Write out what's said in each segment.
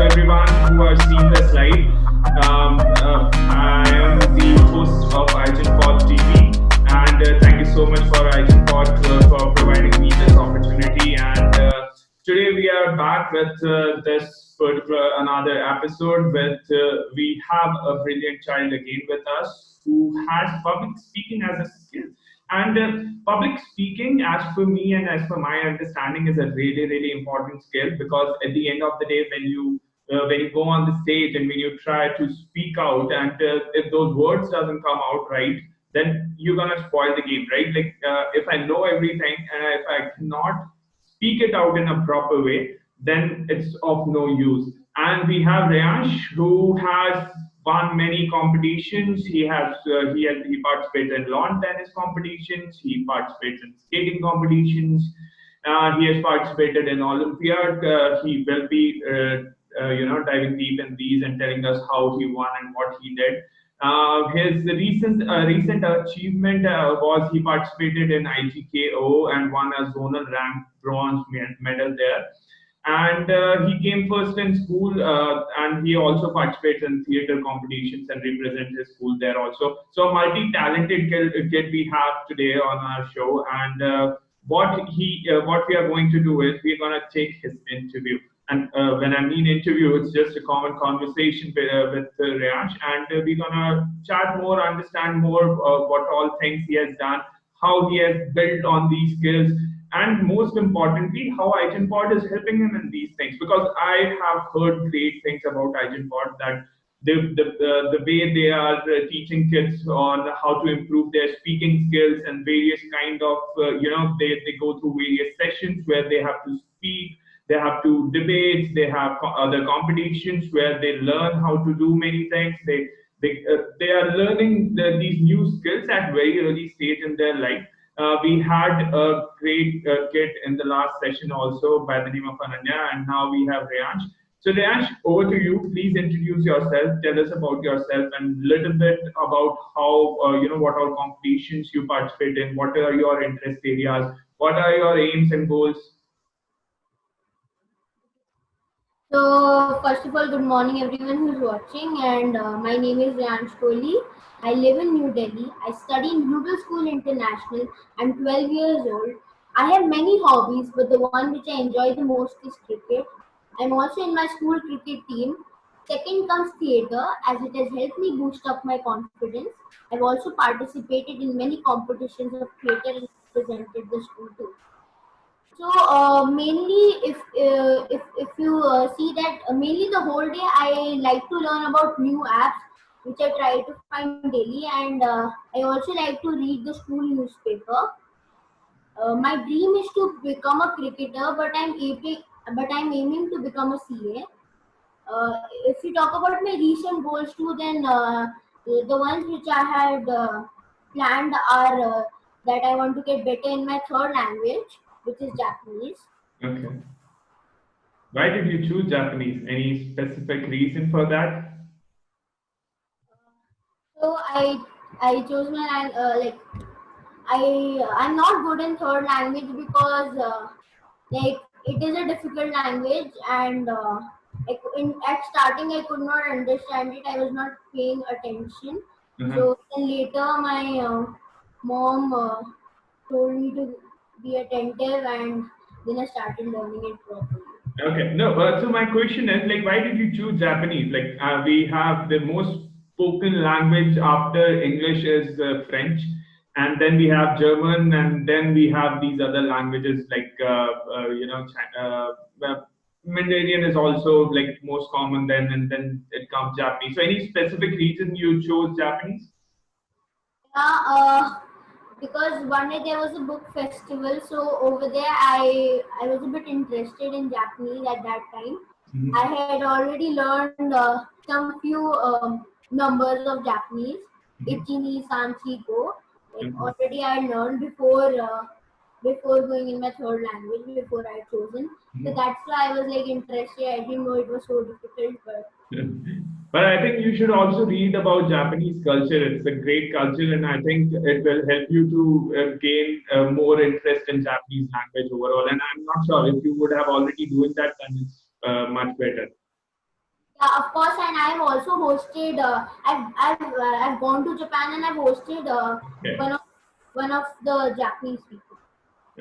everyone who are seeing this live. I am the host of IGenPod TV, and thank you so much for IGenPod for providing me this opportunity. And today we are back with this particular another episode. With we have a brilliant child again with us who has public speaking as a skill. And public speaking, as for me and as per my understanding, is a really, really important skill because at the end of the day, when you go on the stage and when you try to speak out, and if those words doesn't come out right, then you're gonna spoil the game, right? Like if I know everything and if I cannot speak it out in a proper way, then it's of no use. And we have Rayansh who has won many competitions. He participated in lawn tennis competitions. He participates in skating competitions. He has participated in Olympiad. He will be diving deep in these and telling us how he won and what he did. His recent achievement was he participated in IGKO and won a zonal rank bronze medal there. And he came first in school, and he also participates in theater competitions and represents his school there also. So multi-talented kid we have today on our show, and what we are going to do is we're gonna take his interview. And when I mean interview, it's just a common conversation with Rayansh, and we're gonna chat more, understand more what all things he has done, how he has built on these skills, and most importantly, how IGenPod is helping him in these things. Because I have heard great things about IGenPod, that the way they are teaching kids on how to improve their speaking skills and various kind of they go through various sessions where they have to speak, they have to debate, they have other competitions where they learn how to do many things. They are learning these new skills at very early stage in their life. We had a great kid in the last session also by the name of Ananya, and now we have Rayansh. So Rayansh, over to you. Please introduce yourself. Tell us about yourself and little bit about how what all competitions you participate in. What are your interest areas? What are your aims and goals? So, first of all, good morning everyone who's watching, and my name is Rayansh Kohli. I live in New Delhi. I study in Global School International. I'm 12 years old. I have many hobbies, but the one which I enjoy the most is cricket. I'm also in my school cricket team. Second comes theatre, as it has helped me boost up my confidence. I've also participated in many competitions of theatre and represented the school too. So mainly, if you see that mainly the whole day I like to learn about new apps, which I try to find daily, and I also like to read the school newspaper. My dream is to become a cricketer, but I'm aiming to become a CA. If you talk about my recent goals too, then the ones which I had planned are that I want to get better in my third language, which is Japanese. Okay. Why did you choose Japanese? Any specific reason for that? So I chose my like I'm not good in third language because like it is a difficult language, and at starting I could not understand it. I was not paying attention. Uh-huh. So then later my mom told me to be attentive, and then I started learning it properly. Okay. No, so my question is like, why did you choose Japanese? Like, we have the most spoken language after English is French, and then we have German, and then we have these other languages like, Mandarin is also like most common. Then and then it comes Japanese. So, any specific reason you chose Japanese? Yeah, because one day there was a book festival, so over there I was a bit interested in Japanese at that time. I Mhm. had already learned some few numbers of Japanese, Mhm. ichi, ni, san, chi, go. Like Mhm. already I learned before going in my third language before I chosen. So Mhm. that's why I was like interested. I didn't know it was so difficult, but But I think you should also read about Japanese culture. It's a great culture, and I think it will help you to gain more interest in Japanese language overall. And I'm not sure if you would have already doing that, then it's much better. Yeah, of course, and I've also hosted. I've gone to Japan and I've hosted Okay. one of one of the Japanese people.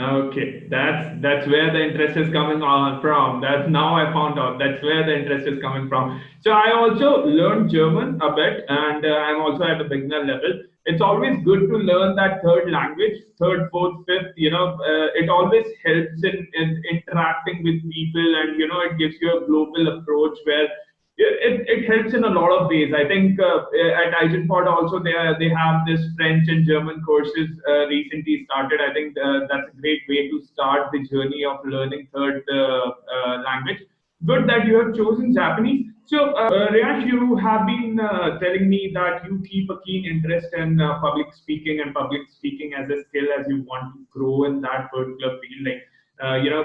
Okay, that's where the interest is coming on from. That's now I found out that's where the interest is coming from. So I also learned German a bit, and I'm also at a beginner level. It's always good to learn that third language, third, fourth, fifth. It always helps in interacting with people, and it gives you a global approach where it helps in a lot of ways. I think at Eigenpod also they have this French and German courses recently started. I think that's a great way to start the journey of learning third language. Good that you have chosen Japanese. So, Riyash, you have been telling me that you keep a keen interest in public speaking and public speaking as a skill as you want to grow in that particular field. Like,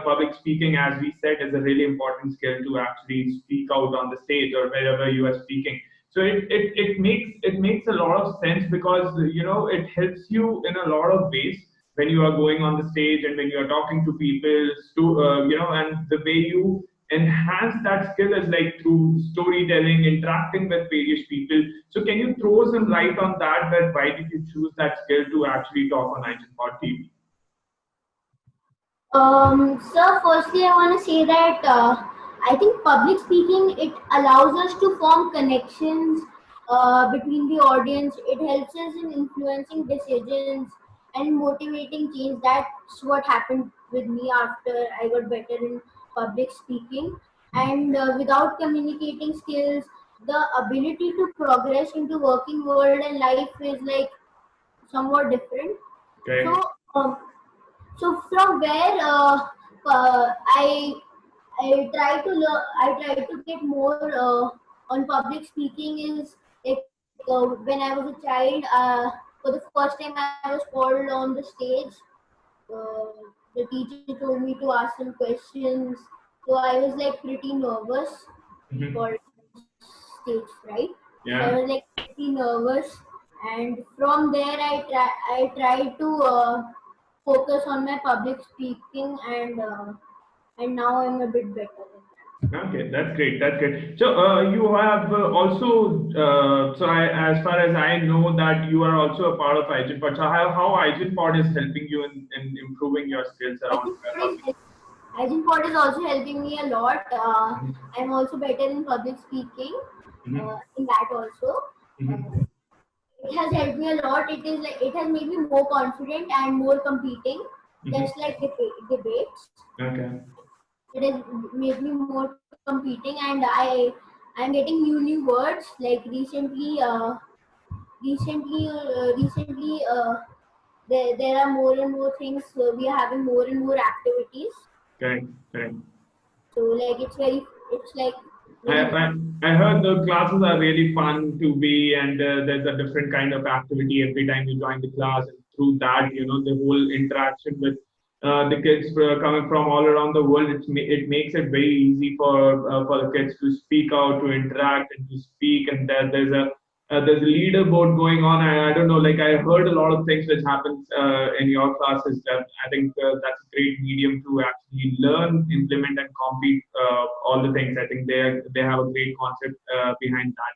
public speaking, as we said, is a really important skill to actually speak out on the stage or wherever you are speaking. So it makes a lot of sense because it helps you in a lot of ways when you are going on the stage and when you are talking to people, and the way you enhance that skill is like through storytelling, interacting with various people. So can you throw some light on that? That why did you choose that skill to actually talk on IGNPod TV? Sir, firstly, I want to say that I think public speaking it allows us to form connections between the audience. It helps us in influencing decisions and motivating change. That's what happened with me after I got better in public speaking. And without communicating skills, the ability to progress into working world and life is like somewhat different. So. Okay. Um, so from where I try to get more on public speaking is like when I was a child. For the first time, I was called on the stage. Uh, the teacher told me to ask some questions, so I was like pretty nervous. We Mhm. called stage fright. So I Yeah. was like pretty nervous, and from there I tried to focus on my public speaking, and now I'm a bit better in that. Okay, that's great. That's great. So you have also, as far as I know, that you are also a part of IGNPod. So how IGNPod is helping you in improving your skills around public. Hygiene Pod is also helping me a lot. Mhm. I'm also better in public speaking. Mhm. In that also, uh, Mhm. it has helped me a lot. It has made me more confident and more competing, Mhm. just like debates. Okay. It has made me more competing, and I'm getting new words. Like recently, there are more and more things. We are having more and more activities. Correct. Correct. So like it's like I, very I I heard the classes are really fun to be, and there's a different kind of activity every time you join the class. And through that, the whole interaction with the kids coming from all around the world, it makes it very easy for the kids to speak out, to interact, and to speak. And there's a leaderboard going on. I don't know, like I heard a lot of things which happens in your classes. That I think that's a great medium to actually learn, implement, and compete all the things. I think they have a great concept behind that.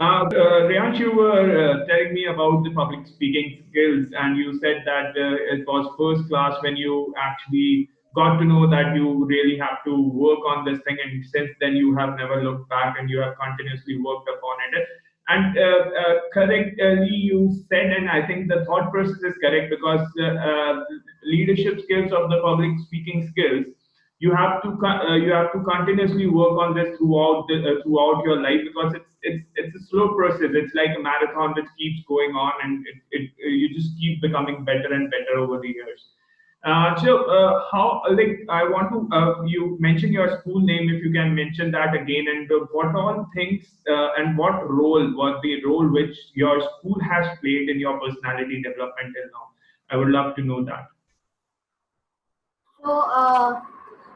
Riyansh, you were telling me about the public speaking skills, and you said that it was first class when you actually got to know that you really have to work on this thing, and since then you have never looked back and you have continuously worked upon it. And correctly, you said, and I think the thought process is correct because leadership skills of the public speaking skills you have to continuously work on this throughout your life because it's a slow process. It's like a marathon which keeps going on, and you just keep becoming better and better over the years. How like I want to you mention your school name if you can mention that again, and what all things and what the role which your school has played in your personality development till now. I would love to know that. so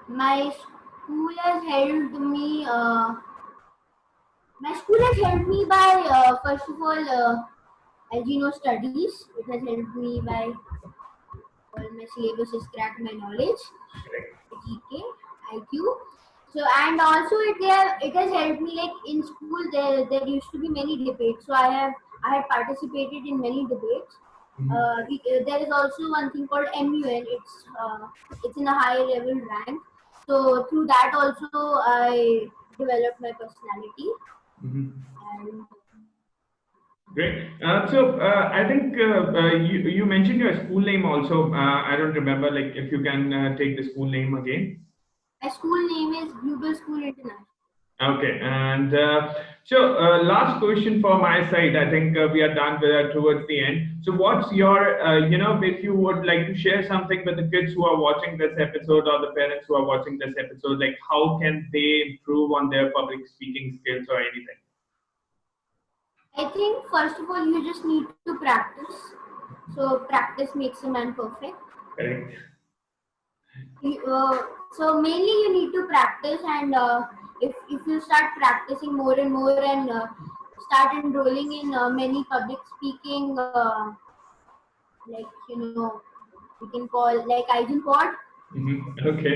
my school has helped me. My school has helped me by first of all, as you know, studies. It has helped me by all my syllabus is cracked my knowledge, Correct. GK, IQ. So and also it has helped me, like in school there used to be many debates. So I had participated in many debates. Mhm. There is also one thing called MUN. It's in a high level rank. So through that also I developed my personality. Mhm. And Great. I think you mentioned your school name also. I don't remember, like, if you can take the school name again. my school name is Global School International. Okay, and last question for my side. I think we are done with towards the end. So, what's your, if you would like to share something with the kids who are watching this episode or the parents who are watching this episode, like how can they improve on their public speaking skills or anything? I think first of all you just need to practice. So practice makes a man perfect. Correct. So mainly you need to practice, and if you start practicing more and more, and start enrolling in many public speaking, like we can call like Eisenpod. Okay.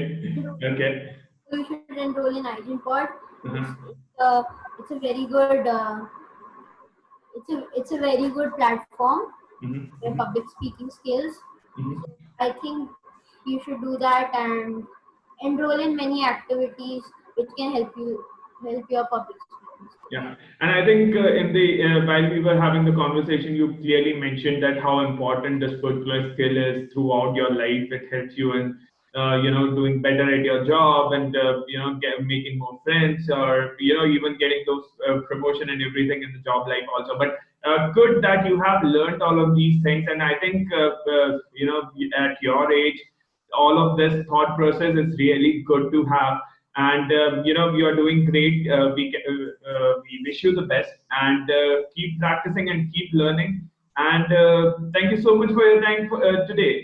Okay. So you should enroll in Eisenpod. It's Uh-huh. it's, uh, it's a very good it's a very good platform for Mm-hmm. public speaking skills. So Mm-hmm. I think you should do that and enroll in many activities which can help your public speaking skills. Yeah, and I think in the while we were having the conversation, you clearly mentioned that how important this particular skill is throughout your life. It helps you in doing better at your job and making more friends, or even getting those promotion and everything in the job life also. But good that you have learned all of these things, and I think at your age all of this thought process is really good to have, and you are doing great. We wish you the best, and keep practicing and keep learning, and thank you so much for your time today.